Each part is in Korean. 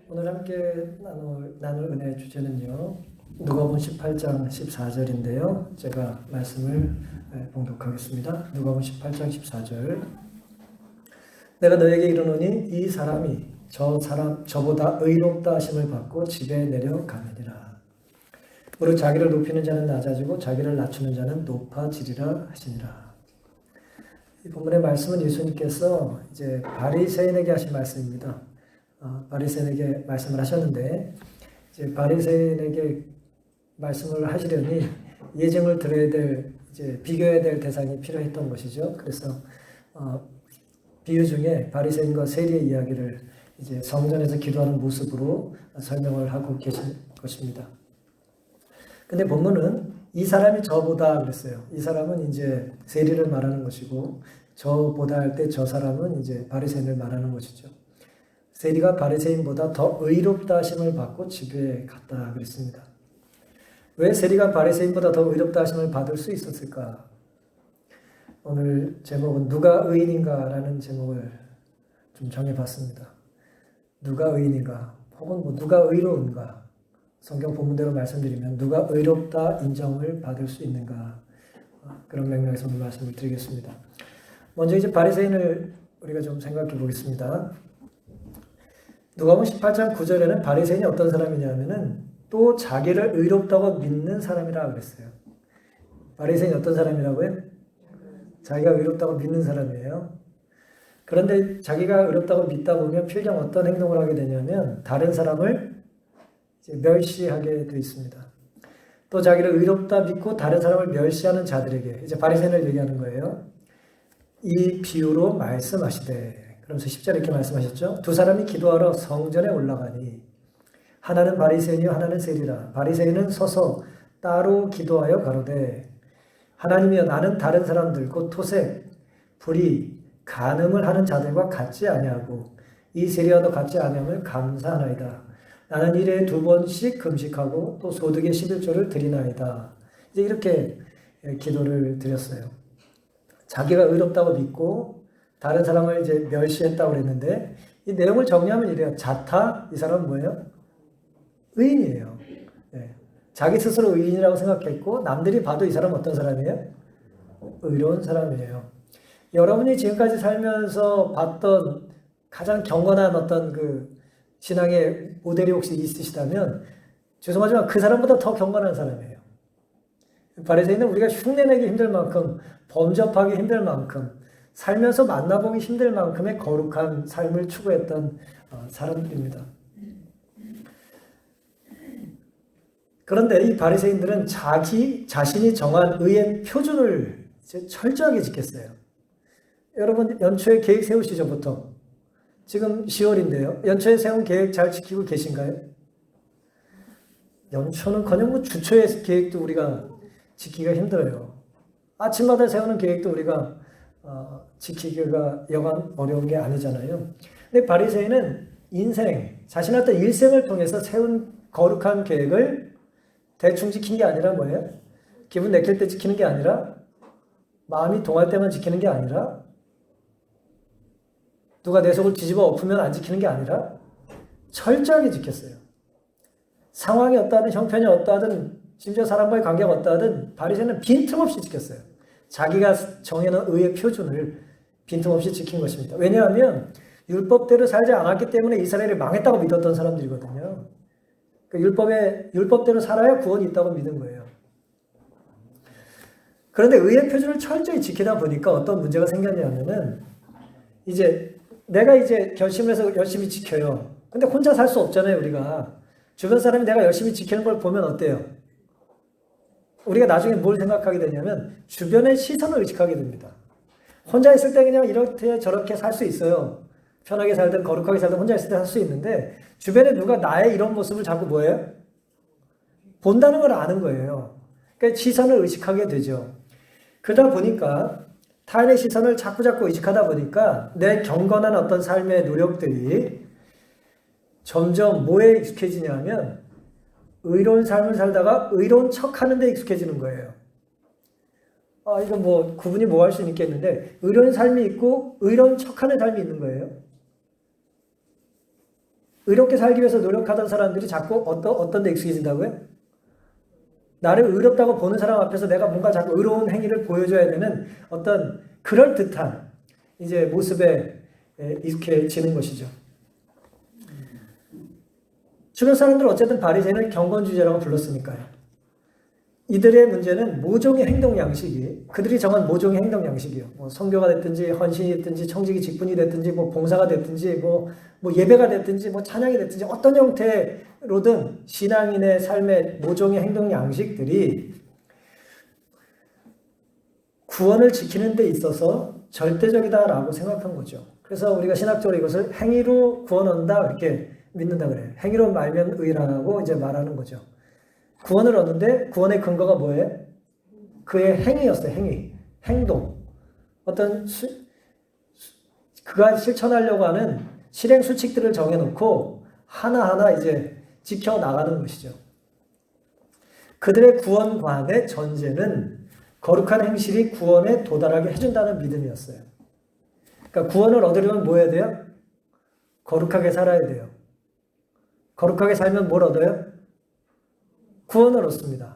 오늘 함께 나눌 은혜의 주제는요, 누가복음 18장 14절인데요. 제가 말씀을 봉독하겠습니다. 누가복음 18장 14절. 내가 너에게 이르노니 이 사람이 저보다 의롭다 하심을 받고 집에 내려가느니라. 무릇 자기를 높이는 자는 낮아지고 자기를 낮추는 자는 높아지리라 하시니라. 이 본문의 말씀은 예수님께서 이제 바리새인에게 하신 말씀입니다. 바리새인에게 말씀을 하셨는데, 이제 바리새인에게 말씀을 하시려니 예증을 들어야 될, 이제 비교해야 될 대상이 필요했던 것이죠. 그래서 비유 중에 바리새인과 세리의 이야기를 이제 성전에서 기도하는 모습으로 설명을 하고 계신 것입니다. 근데 본문은 이 사람이 저보다 그랬어요. 이 사람은 이제 세리를 말하는 것이고, 저보다 할 때 저 사람은 이제 바리새인을 말하는 것이죠. 세리가 바리새인보다 더 의롭다 하심을 받고 집에 갔다 그랬습니다. 왜 세리가 바리새인보다 더 의롭다 하심을 받을 수 있었을까? 오늘 제목은 누가 의인인가라는 제목을 좀 정해봤습니다. 누가 의인인가? 혹은 뭐 누가 의로운가? 성경 본문대로 말씀드리면 누가 의롭다 인정을 받을 수 있는가? 그런 맥락에서 오늘 말씀을 드리겠습니다. 먼저 이제 바리새인을 우리가 좀 생각해 보겠습니다. 누가복음 18장 9절에는 바리새인이 어떤 사람이냐면은 또 자기를 의롭다고 믿는 사람이라 그랬어요. 바리새인이 어떤 사람이라고요? 자기가 의롭다고 믿는 사람이에요. 그런데 자기가 의롭다고 믿다 보면 필경 어떤 행동을 하게 되냐면 다른 사람을 이제 멸시하게 되어 있습니다. 또 자기를 의롭다 믿고 다른 사람을 멸시하는 자들에게 이제 바리새인을 얘기하는 거예요. 이 비유로 말씀하시되, 그러면서 10절에 이렇게 말씀하셨죠. 두 사람이 기도하러 성전에 올라가니 하나는 바리새인이요 하나는 세리라. 바리새인은 서서 따로 기도하여 가로되 하나님이여 나는 다른 사람들 곧 토색, 불의, 간음을 하는 자들과 같지 아니하고 이 세리와도 같지 아니함을 감사하나이다. 나는 일에 2번씩 금식하고 또 소득의 11조를 드리나이다. 이제 이렇게 기도를 드렸어요. 자기가 의롭다고 믿고 다른 사람을 이제 멸시했다고 그랬는데 이 내용을 정리하면 이래요. 자타, 이 사람은 뭐예요? 의인이에요. 네. 자기 스스로 의인이라고 생각했고 남들이 봐도 이 사람은 어떤 사람이에요? 의로운 사람이에요. 여러분이 지금까지 살면서 봤던 가장 경건한 어떤 그 신앙의 모델이 혹시 있으시다면 죄송하지만 그 사람보다 더 경건한 사람이에요. 바리새인은 우리가 흉내내기 힘들 만큼, 범접하기 힘들 만큼, 살면서 만나보기 힘들 만큼의 거룩한 삶을 추구했던 사람들입니다. 그런데 이 바리새인들은 자신이 정한 의의 표준을 이제 철저하게 지켰어요. 여러분 연초에 계획 세우시죠, 보통. 지금 10월인데요. 연초에 세운 계획 잘 지키고 계신가요? 연초는커녕 뭐 주초의 계획도 우리가 지키기가 힘들어요. 아침마다 세우는 계획도 우리가 지키기가 여간 어려운 게 아니잖아요. 근데 바리새인은 자신의 어떤 일생을 통해서 세운 거룩한 계획을 대충 지킨 게 아니라 뭐예요? 기분 내킬 때 지키는 게 아니라 마음이 동할 때만 지키는 게 아니라 누가 내 속을 뒤집어 엎으면 안 지키는 게 아니라 철저하게 지켰어요. 상황이 어떠하든 형편이 어떠하든 심지어 사람과의 관계가 어떠하든 바리새인은 빈틈없이 지켰어요. 자기가 정해놓은 의의 표준을 빈틈없이 지킨 것입니다. 왜냐하면 율법대로 살지 않았기 때문에 이스라엘이 망했다고 믿었던 사람들이거든요. 율법대로 살아야 구원이 있다고 믿는 거예요. 그런데 의의 표준을 철저히 지키다 보니까 어떤 문제가 생겼냐면은 내가 결심을 해서 열심히 지켜요. 근데 혼자 살 수 없잖아요, 우리가. 주변 사람이 내가 열심히 지키는 걸 보면 어때요? 우리가 나중에 뭘 생각하게 되냐면 주변의 시선을 의식하게 됩니다. 혼자 있을 때 그냥 이렇게 저렇게 살 수 있어요. 편하게 살든 거룩하게 살든 혼자 있을 때 살 수 있는데 주변에 누가 나의 이런 모습을 자꾸 뭐예요? 본다는 걸 아는 거예요. 그러니까 시선을 의식하게 되죠. 그러다 보니까 타인의 시선을 자꾸 의식하다 보니까 내 경건한 어떤 삶의 노력들이 점점 뭐에 익숙해지냐면 의로운 삶을 살다가 의로운 척 하는 데 익숙해지는 거예요. 이건 뭐 구분이 뭐 할 수는 있겠는데 의로운 삶이 있고 의로운 척 하는 삶이 있는 거예요. 의롭게 살기 위해서 노력하던 사람들이 자꾸 어떤 데 익숙해진다고요? 나를 의롭다고 보는 사람 앞에서 내가 뭔가 자꾸 의로운 행위를 보여줘야 되는 어떤 그럴듯한 이제 모습에 익숙해지는 것이죠. 주변 사람들은 어쨌든 바리새인을 경건주의자라고 불렀으니까요. 이들의 문제는 모종의 행동 양식이 그들이 정한 모종의 행동 양식이요. 뭐 선교가 됐든지 헌신이 됐든지 청지기 직분이 됐든지 뭐 봉사가 됐든지 뭐 예배가 됐든지 뭐 찬양이 됐든지 어떤 형태로든 신앙인의 삶의 모종의 행동 양식들이 구원을 지키는 데 있어서 절대적이다라고 생각한 거죠. 그래서 우리가 신학적으로 이것을 행위로 구원 얻는다 이렇게 믿는다 그래요. 행위로 말면 의라고 이제 말하는 거죠. 구원을 얻는데 구원의 근거가 뭐예요? 그의 행위였어요. 행위. 행동. 어떤 그가 실천하려고 하는 실행 수칙들을 정해놓고 하나하나 이제 지켜나가는 것이죠. 그들의 구원관의 전제는 거룩한 행실이 구원에 도달하게 해준다는 믿음이었어요. 그러니까 구원을 얻으려면 뭐 해야 돼요? 거룩하게 살아야 돼요. 거룩하게 살면 뭘 얻어요? 구원을 얻습니다.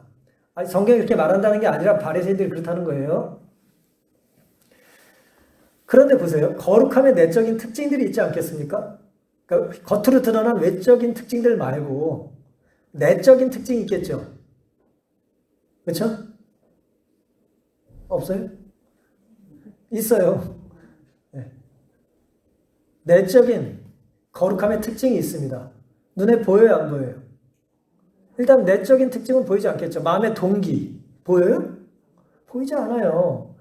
아니, 성경이 이렇게 말한다는 게 아니라 바리새인들이 그렇다는 거예요. 그런데 보세요. 거룩함의 내적인 특징들이 있지 않겠습니까? 그러니까 겉으로 드러난 외적인 특징들 말고 내적인 특징이 있겠죠. 그렇죠? 없어요? 있어요. 네. 내적인 거룩함의 특징이 있습니다. 눈에 보여요, 안 보여요? 일단 내적인 특징은 보이지 않겠죠. 마음의 동기 보여요? 보이지 않아요.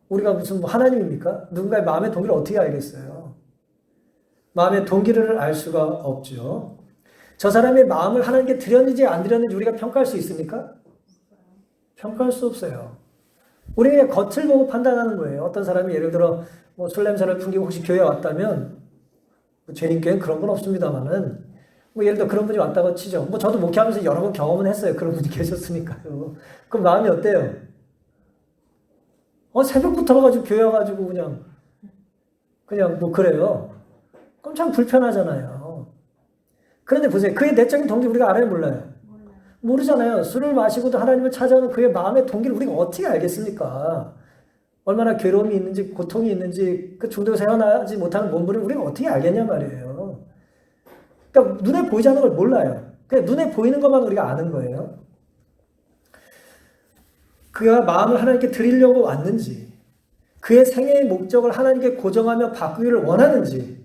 우리가 무슨 하나님입니까? 누군가의 마음의 동기를 어떻게 알겠어요? 마음의 동기를 알 수가 없죠. 저 사람의 마음을 하나님께 드렸는지 안 드렸는지 우리가 평가할 수 있습니까? 평가할 수 없어요. 우리가 그냥 겉을 보고 판단하는 거예요. 어떤 사람이 예를 들어 뭐 술 냄새를 풍기고 혹시 교회에 왔다면 뭐 죄님께는 그런 건 없습니다만은 뭐 예를 들어 그런 분이 왔다고 치죠. 뭐 저도 목회하면서 여러 번 경험은 했어요. 그런 분이 계셨으니까요. 그럼 마음이 어때요? 새벽부터 와가지고 교회 와가지고 그냥 뭐 그래요. 그럼 참 불편하잖아요. 그런데 보세요. 그의 내적인 동기 우리가 알아요, 몰라요? 모르잖아요. 술을 마시고도 하나님을 찾아오는 그의 마음의 동기를 우리가 어떻게 알겠습니까? 얼마나 괴로움이 있는지 고통이 있는지 그 중독에서 헤어나지 못하는 몸부림을 우리가 어떻게 알겠냐 말이에요. 그러니까 눈에 보이지 않는 걸 몰라요. 그냥 눈에 보이는 것만 우리가 아는 거예요. 그가 마음을 하나님께 드리려고 왔는지, 그의 생애의 목적을 하나님께 고정하며 바꾸기를 원하는지,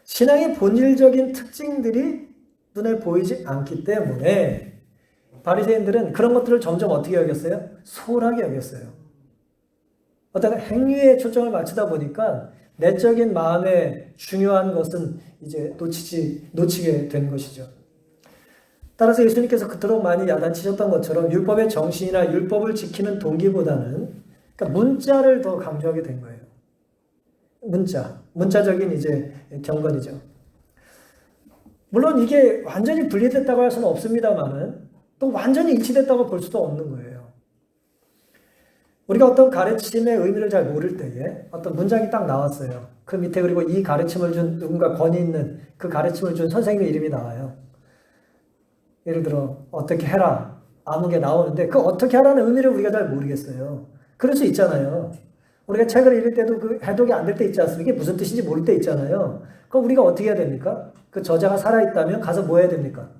신앙의 본질적인 특징들이 눈에 보이지 않기 때문에 바리새인들은 그런 것들을 점점 어떻게 여겼어요? 소홀하게 여겼어요. 어떤 행위에 초점을 맞추다 보니까 내적인 마음의 중요한 것은 이제 놓치게 된 것이죠. 따라서 예수님께서 그토록 많이 야단치셨던 것처럼 율법의 정신이나 율법을 지키는 동기보다는 그러니까 문자를 더 강조하게 된 거예요. 문자적인 이제 경건이죠. 물론 이게 완전히 분리됐다고 할 수는 없습니다만은 또 완전히 일치됐다고 볼 수도 없는 거예요. 우리가 어떤 가르침의 의미를 잘 모를 때에 어떤 문장이 딱 나왔어요. 그 밑에 그리고 이 가르침을 준 누군가 권위 있는 그 가르침을 준 선생님의 이름이 나와요. 예를 들어 어떻게 해라 아무 게 나오는데 그 어떻게 하라는 의미를 우리가 잘 모르겠어요. 그럴 수 있잖아요. 우리가 책을 읽을 때도 그 해독이 안 될 때 있지 않습니까? 이게 무슨 뜻인지 모를 때 있잖아요. 그럼 우리가 어떻게 해야 됩니까? 그 저자가 살아있다면 가서 뭐 해야 됩니까?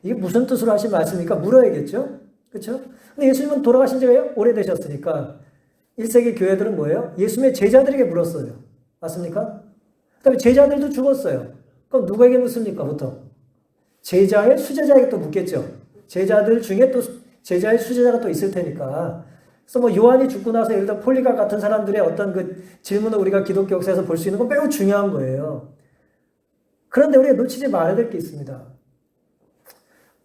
이게 무슨 뜻으로 하신 말씀입니까? 물어야겠죠? 그렇죠? 근데 예수님은 돌아가신 지가 오래되셨으니까 1세기 교회들은 뭐예요? 예수님의 제자들에게 물었어요. 맞습니까? 그다음에 제자들도 죽었어요. 그럼 누구에게 묻습니까? 보통 제자의 수제자에게 또 묻겠죠. 제자들 중에 또 제자의 수제자가 또 있을 테니까. 그래서 뭐 요한이 죽고 나서 예를 들어 폴리갑 같은 사람들의 어떤 그 질문을 우리가 기독교 역사에서 볼 수 있는 건 매우 중요한 거예요. 그런데 우리가 놓치지 말아야 될 게 있습니다.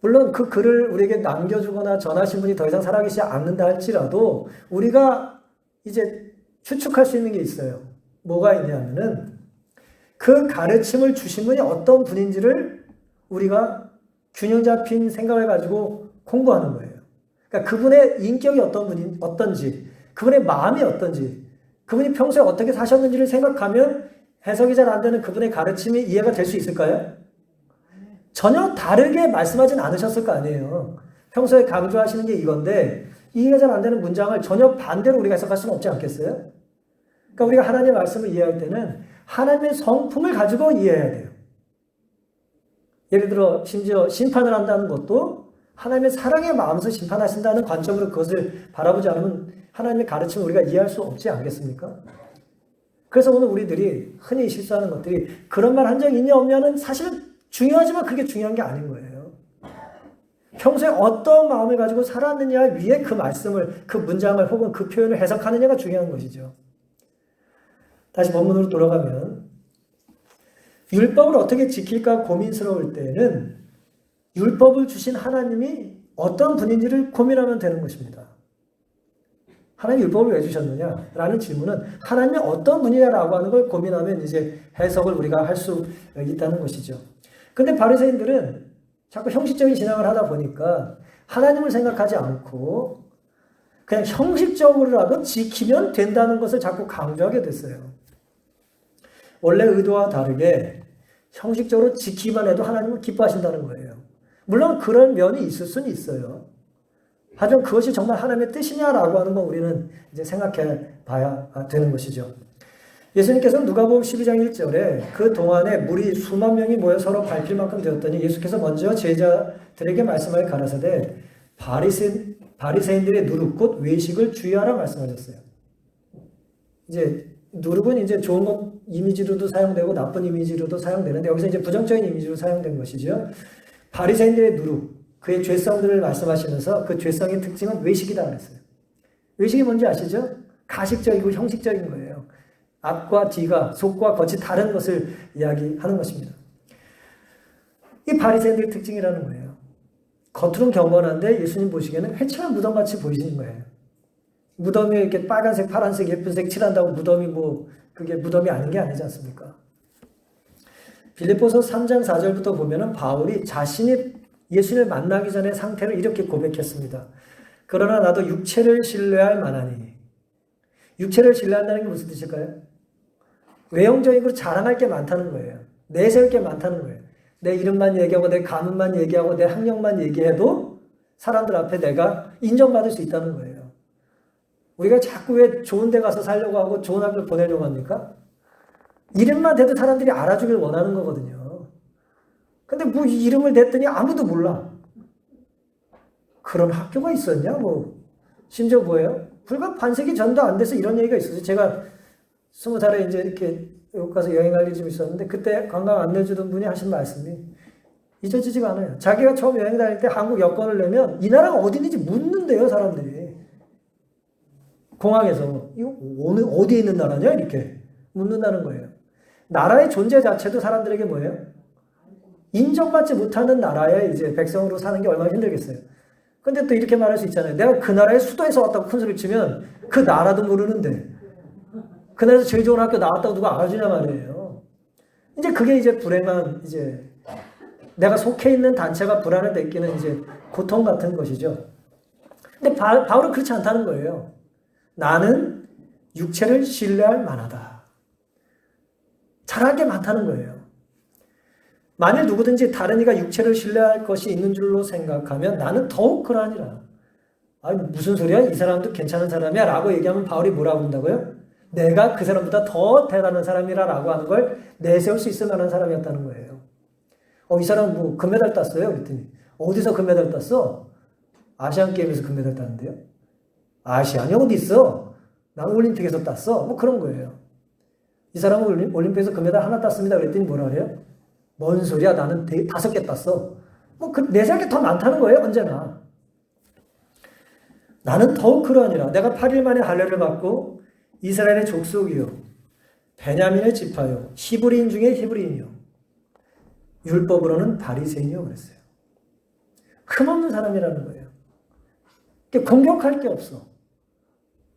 물론 그 글을 우리에게 남겨주거나 전하신 분이 더 이상 살아계시지 않는다 할지라도 우리가 이제 추측할 수 있는 게 있어요. 뭐가 있냐면은 그 가르침을 주신 분이 어떤 분인지를 우리가 균형 잡힌 생각을 가지고 공부하는 거예요. 그러니까 그분의 인격이 어떤지, 그분의 마음이 어떤지, 그분이 평소에 어떻게 사셨는지를 생각하면 해석이 잘 안 되는 그분의 가르침이 이해가 될 수 있을까요? 전혀 다르게 말씀하진 않으셨을 거 아니에요. 평소에 강조하시는 게 이건데 이해가 잘 안 되는 문장을 전혀 반대로 우리가 해석할 수는 없지 않겠어요? 그러니까 우리가 하나님의 말씀을 이해할 때는 하나님의 성품을 가지고 이해해야 돼요. 예를 들어 심지어 심판을 한다는 것도 하나님의 사랑의 마음에서 심판하신다는 관점으로 그것을 바라보지 않으면 하나님의 가르침을 우리가 이해할 수 없지 않겠습니까? 그래서 오늘 우리들이 흔히 실수하는 것들이 그런 말 한 적 있냐 없냐는 사실은 중요하지만 그게 중요한 게 아닌 거예요. 평소에 어떤 마음을 가지고 살았느냐 위에 그 말씀을, 그 문장을 혹은 그 표현을 해석하느냐가 중요한 것이죠. 다시 본문으로 돌아가면 율법을 어떻게 지킬까 고민스러울 때는 율법을 주신 하나님이 어떤 분인지를 고민하면 되는 것입니다. 하나님이 율법을 왜 주셨느냐? 라는 질문은 하나님이 어떤 분이냐라고 하는 걸 고민하면 이제 해석을 우리가 할 수 있다는 것이죠. 근데 바리새인들은 자꾸 형식적인 신앙을 하다 보니까 하나님을 생각하지 않고 그냥 형식적으로라도 지키면 된다는 것을 자꾸 강조하게 됐어요. 원래 의도와 다르게 형식적으로 지키기만 해도 하나님을 기뻐하신다는 거예요. 물론 그런 면이 있을 수는 있어요. 하지만 그것이 정말 하나님의 뜻이냐라고 하는 건 우리는 이제 생각해 봐야 되는 것이죠. 예수님께서는 누가복음 12장 1절에 그 동안에 물이 수만 명이 모여 서로 밟힐 만큼 되었더니 예수께서 먼저 제자들에게 말씀하여 가라사대 바리새인들의 누룩 곧 외식을 주의하라 말씀하셨어요. 이제 누룩은 이제 좋은 것 이미지로도 사용되고 나쁜 이미지로도 사용되는데 여기서 이제 부정적인 이미지로 사용된 것이죠. 바리새인들의 누룩, 그의 죄성들을 말씀하시면서 그 죄성의 특징은 외식이다 그랬어요. 외식이 뭔지 아시죠? 가식적이고 형식적인 거예요. 앞과 뒤가, 속과 겉이 다른 것을 이야기하는 것입니다. 이 바리새인들의 특징이라는 거예요. 겉으로는 경건한데 예수님 보시기에는 회칠한 무덤같이 보이시는 거예요. 무덤에 이렇게 빨간색, 파란색, 예쁜색 칠한다고 무덤이 그게 무덤이 아닌 게 아니지 않습니까? 빌립보서 3장 4절부터 보면은 바울이 자신이 예수를 만나기 전의 상태를 이렇게 고백했습니다. 그러나 나도 육체를 신뢰할 만하니. 육체를 신뢰한다는 게 무슨 뜻일까요? 외형적으로 자랑할 게 많다는 거예요. 내세울 게 많다는 거예요. 내 이름만 얘기하고 내 가문만 얘기하고 내 학력만 얘기해도 사람들 앞에 내가 인정받을 수 있다는 거예요. 우리가 자꾸 왜 좋은 데 가서 살려고 하고 좋은 학교를 보내려고 합니까? 이름만 대도 사람들이 알아주길 원하는 거거든요. 근데 뭐 이름을 댔더니 아무도 몰라. 그런 학교가 있었냐? 심지어 뭐예요? 불과 반세기 전도 안 돼서 이런 얘기가 있었어요. 제가 20살에 이제 이렇게 외국 가서 여행할 일이 좀 있었는데 그때 관광 안내주던 분이 하신 말씀이 잊어지지가 않아요. 자기가 처음 여행 다닐 때 한국 여권을 내면 이 나라가 어디인지 묻는데요, 사람들이. 공항에서 이거 어디에 있는 나라냐? 이렇게 묻는다는 거예요. 나라의 존재 자체도 사람들에게 뭐예요? 인정받지 못하는 나라의 이제 백성으로 사는 게 얼마나 힘들겠어요. 근데 또 이렇게 말할 수 있잖아요. 내가 그 나라의 수도에서 왔다고 큰 소리 치면 그 나라도 모르는데 그 나라에서 제일 좋은 학교 나왔다고 누가 알아주냐 말이에요. 이제 그게 이제 불행한 이제 내가 속해 있는 단체가 불안을 느끼는 이제 고통 같은 것이죠. 근데 바울은 그렇지 않다는 거예요. 나는 육체를 신뢰할 만하다. 잘할 게 많다는 거예요. 만일 누구든지 다른 이가 육체를 신뢰할 것이 있는 줄로 생각하면 나는 더욱 그러하니라. 아니 무슨 소리야? 이 사람도 괜찮은 사람이야 라고 얘기하면 바울이 뭐라고 한다고요? 내가 그 사람보다 더 대단한 사람이라 라고 하는 걸 내세울 수 있을 만한 사람이었다는 거예요. 이 사람 금메달 땄어요? 그랬더니 어디서 금메달 땄어? 아시안게임에서 금메달 땄는데요. 아시안이 어디 있어? 난 올림픽에서 땄어. 그런 거예요. 이 사람은 올림픽에서 금메달 하나 땄습니다. 그랬더니 뭐라 그래요? 뭔 소리야? 나는 5개 땄어. 내세울 게 더 많다는 거예요, 언제나. 나는 더욱 그러하니라. 내가 8일 만에 할례를 받고 이스라엘의 족속이요, 베냐민의 지파요, 히브리인 중에 히브리인이요, 율법으로는 바리새인이요 그랬어요. 흠없는 사람이라는 거예요. 공격할 게 없어.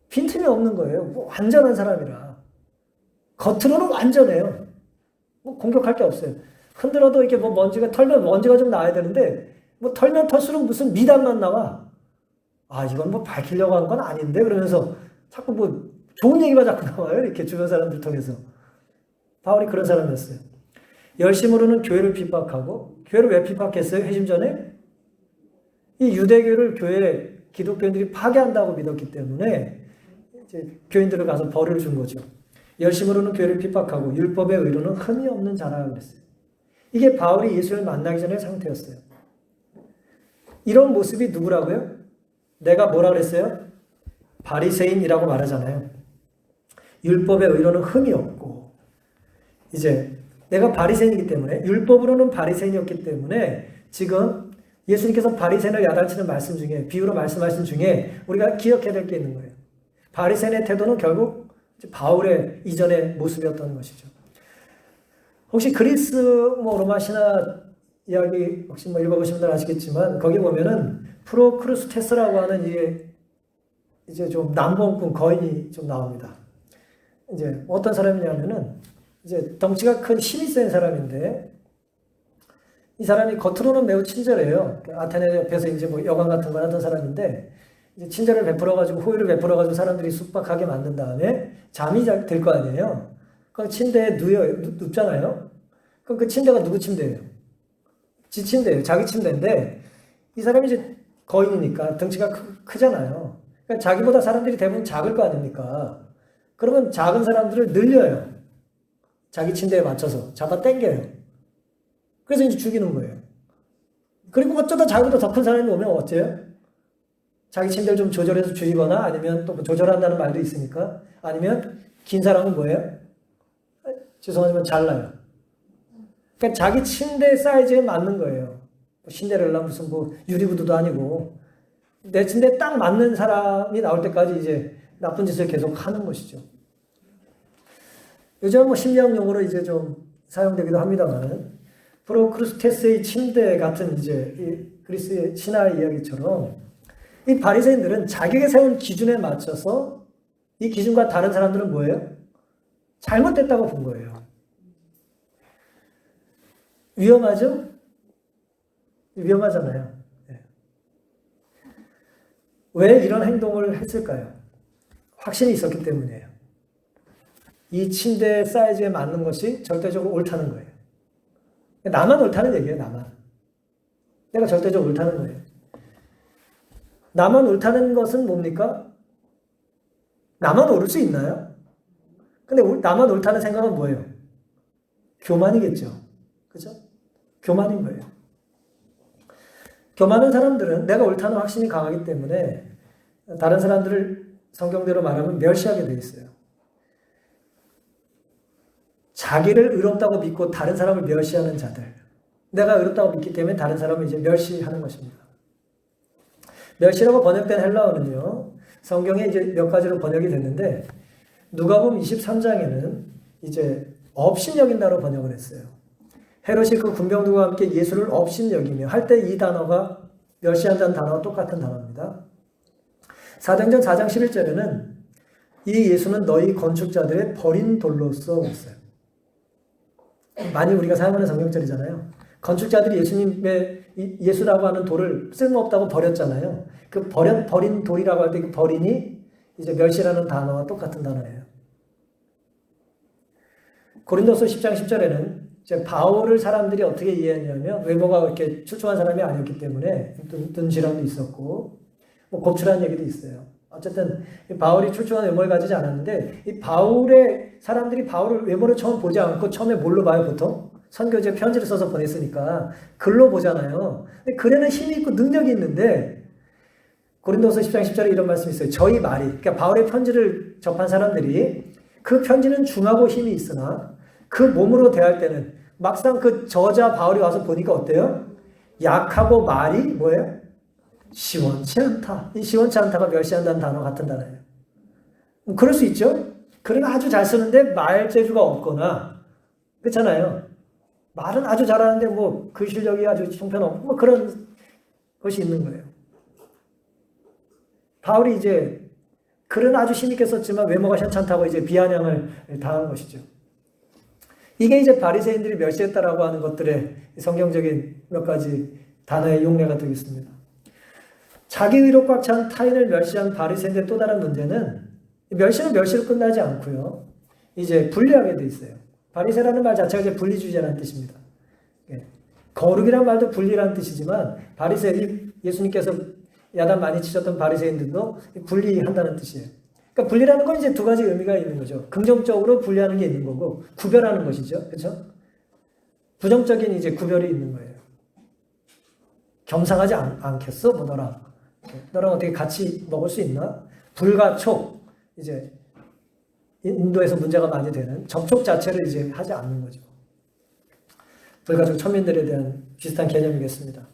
빈틈이 없는 거예요. 완전한 사람이라. 겉으로는 완전해요. 공격할 게 없어요. 흔들어도 이렇게 먼지가 털면 먼지가 좀 나야 되는데 털면 털수록 무슨 미담만 나와. 이건 밝히려고 한 건 아닌데 그러면서 자꾸 좋은 얘기만 자꾸 나와요. 이렇게 주변 사람들 통해서. 바울이 그런 사람이었어요. 열심으로는 교회를 핍박하고, 교회를 왜 핍박했어요? 회심 전에? 이 유대교를 교회 기독교인들이 파괴한다고 믿었기 때문에 이제 교인들을 가서 벌을 준 거죠. 열심으로는 교회를 핍박하고 율법의 의로는 흠이 없는 자라 그랬어요. 이게 바울이 예수를 만나기 전의 상태였어요. 이런 모습이 누구라고요? 내가 뭐라 그랬어요? 바리새인이라고 말하잖아요. 율법의 의로는 흠이 없고, 이제 내가 바리새인이기 때문에, 율법으로는 바리새인이었기 때문에 지금 예수님께서 바리새인을 야단치는 말씀 중에, 비유로 말씀하신 중에 우리가 기억해야 될 게 있는 거예요. 바리새인의 태도는 결국 바울의 이전의 모습이었던 것이죠. 혹시 그리스 로마 신화 이야기 혹시 읽어보신 분들 아시겠지만, 거기 보면은 프로크루스테스라고 하는 이제 좀 남봉꾼 거인이 좀 나옵니다. 이제 어떤 사람이냐면은 이제 덩치가 큰 힘이 센 사람인데, 이 사람이 겉으로는 매우 친절해요. 아테네 옆에서 이제 뭐 여관 같은 걸 하던 사람인데, 이제 친절을 베풀어가지고 호의를 베풀어가지고 사람들이 숙박하게 만든 다음에 잠이 들 거 아니에요. 그 침대에 눕잖아요. 그럼 그 침대가 누구 침대예요? 지 침대예요. 자기 침대인데, 이 사람이 이제 거인이니까 덩치가 크잖아요. 그러니까 자기보다 사람들이 대부분 작을 거 아닙니까? 그러면 작은 사람들을 늘려요. 자기 침대에 맞춰서 잡아 당겨요. 그래서 이제 죽이는 거예요. 그리고 어쩌다 자기보다 더 큰 사람이 오면 어째요? 자기 침대를 좀 조절해서 죽이거나, 아니면 또 조절한다는 말도 있으니까, 아니면 긴 사람은 뭐예요? 죄송하지만 잘라요. 그러니까 자기 침대 사이즈에 맞는 거예요. 신데렐라 무슨 뭐 유리구두도 아니고, 내 침대에 딱 맞는 사람이 나올 때까지 이제 나쁜 짓을 계속 하는 것이죠. 요즘 뭐 심리학 용어로 이제 좀 사용되기도 합니다만은, 프로크루스테스의 침대 같은 이제 이 그리스의 신화의 이야기처럼, 이 바리새인들은 자기가 세운 기준에 맞춰서, 이 기준과 다른 사람들은 뭐예요? 잘못됐다고 본 거예요. 위험하죠? 위험하잖아요. 네. 왜 이런 행동을 했을까요? 확신이 있었기 때문이에요. 이 침대 사이즈에 맞는 것이 절대적으로 옳다는 거예요. 나만 옳다는 얘기예요, 나만. 내가 절대적으로 옳다는 거예요. 나만 옳다는 것은 뭡니까? 나만 옳을 수 있나요? 근데 나만 옳다는 생각은 뭐예요? 교만이겠죠. 그죠? 교만인 거예요. 교만한 사람들은 내가 옳다는 확신이 강하기 때문에 다른 사람들을 성경대로 말하면 멸시하게 돼 있어요. 자기를 의롭다고 믿고 다른 사람을 멸시하는 자들. 내가 의롭다고 믿기 때문에 다른 사람을 이제 멸시하는 것입니다. 멸시라고 번역된 헬라어는요, 성경에 이제 몇 가지로 번역이 됐는데, 누가복음 23장에는 이제 업신여긴다로 번역을 했어요. 헤롯이 그 군병들과 함께 예수를 업신여기며 할 때 이 단어가 멸시한다는 단어와 똑같은 단어입니다. 사도행전 4장 11절에는 이 예수는 너희 건축자들의 버린 돌로서 했어요. 많이 우리가 사용하는 성경절이잖아요. 건축자들이 예수라고 하는 돌을 쓸모없다고 버렸잖아요. 그 버린 돌이라고 할 때 그 버린이 이제 멸시라는 단어와 똑같은 단어예요. 고린도서 10장 10절에는 이제 바울을 사람들이 어떻게 이해했냐면, 외모가 그렇게 출중한 사람이 아니었기 때문에 든질함도 있었고, 뭐 곱출한 얘기도 있어요. 어쨌든 바울이 출중한 외모를 가지지 않았는데, 이 사람들이 바울을 외모를 처음 보지 않고 처음에 뭘로 봐요? 보통 선교지에 편지를 써서 보냈으니까 글로 보잖아요. 근데 글에는 힘이 있고 능력이 있는데, 고린도서 10장 10절에 이런 말씀이 있어요. 저희 말이, 그러니까 바울의 편지를 접한 사람들이 그 편지는 중하고 힘이 있으나 그 몸으로 대할 때는 막상 그 저자 바울이 와서 보니까 어때요? 약하고 말이 뭐예요? 시원치 않다. 이 시원치 않다가 멸시한다는 단어 같은 단어예요. 그럴 수 있죠? 글은 아주 잘 쓰는데 말 재주가 없거나, 그렇잖아요. 말은 아주 잘하는데 뭐 그 실력이 아주 형편없고 뭐 그런 것이 있는 거예요. 바울이 이제 글은 아주 힘있게 썼지만 외모가 현찮다고 이제 비아냥을 당한 것이죠. 이게 이제 바리새인들이 멸시했다라고 하는 것들의 성경적인 몇 가지 단어의 용례가 되겠습니다. 자기 의로 꽉 찬 타인을 멸시한 바리새인들의 또 다른 문제는, 멸시는 멸시로 끝나지 않고요, 이제 분리하게 돼 있어요. 바리새라는 말 자체가 이제 분리주의자라는 뜻입니다. 예. 거룩이란 말도 분리라는 뜻이지만 바리새 예수님께서 야단 많이 치셨던 바리새인들도 분리한다는 뜻이에요. 그러니까 분리라는 건 이제 두 가지 의미가 있는 거죠. 긍정적으로 분리하는 게 있는 거고 구별하는 것이죠. 그렇죠? 부정적인 이제 구별이 있는 거예요. 겸상하지 않겠어? 뭐 너랑 어떻게 같이 먹을 수 있나? 불과 촉 이제 인도에서 문제가 많이 되는 접촉 자체를 이제 하지 않는 거죠. 불가족 천민들에 대한 비슷한 개념이겠습니다.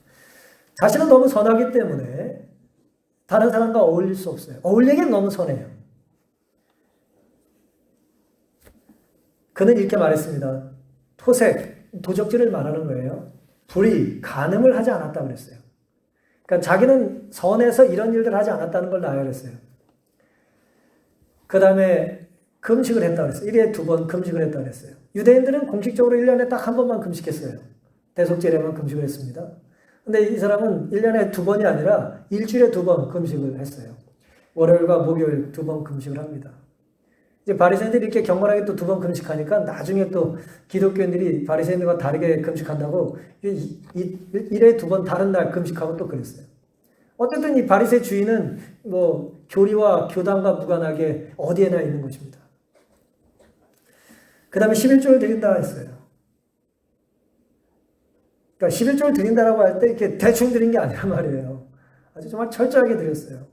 자신은 너무 선하기 때문에 다른 사람과 어울릴 수 없어요. 어울리기엔 너무 선해요. 그는 이렇게 말했습니다. 토색, 도적질을 말하는 거예요. 불의, 간음을 하지 않았다고 그랬어요. 그러니까 자기는 선해서 이런 일들을 하지 않았다는 걸 나열했어요. 그 다음에 금식을 했다고 그랬어요. 1회에 2번 금식을 했다고 그랬어요. 유대인들은 공식적으로 1년에 딱 한 번만 금식했어요. 대속제례만 금식을 했습니다. 근데 이 사람은 1년에 2번이 아니라 일주일에 2번 금식을 했어요. 월요일과 목요일 2번 금식을 합니다. 이제 바리새인들이 이렇게 경건하게 또 2번 금식하니까 나중에 또 기독교인들이 바리새인들과 다르게 금식한다고 1회에 2번 다른 날 금식하고 또 그랬어요. 어쨌든 이 바리새 주의는 뭐 교리와 교단과 무관하게 어디에나 있는 것입니다. 그 다음에 11조를 드린다 했어요. 그러니까 11조를 드린다라고 할 때 이렇게 대충 드린 게 아니란 말이에요. 아주 정말 철저하게 드렸어요.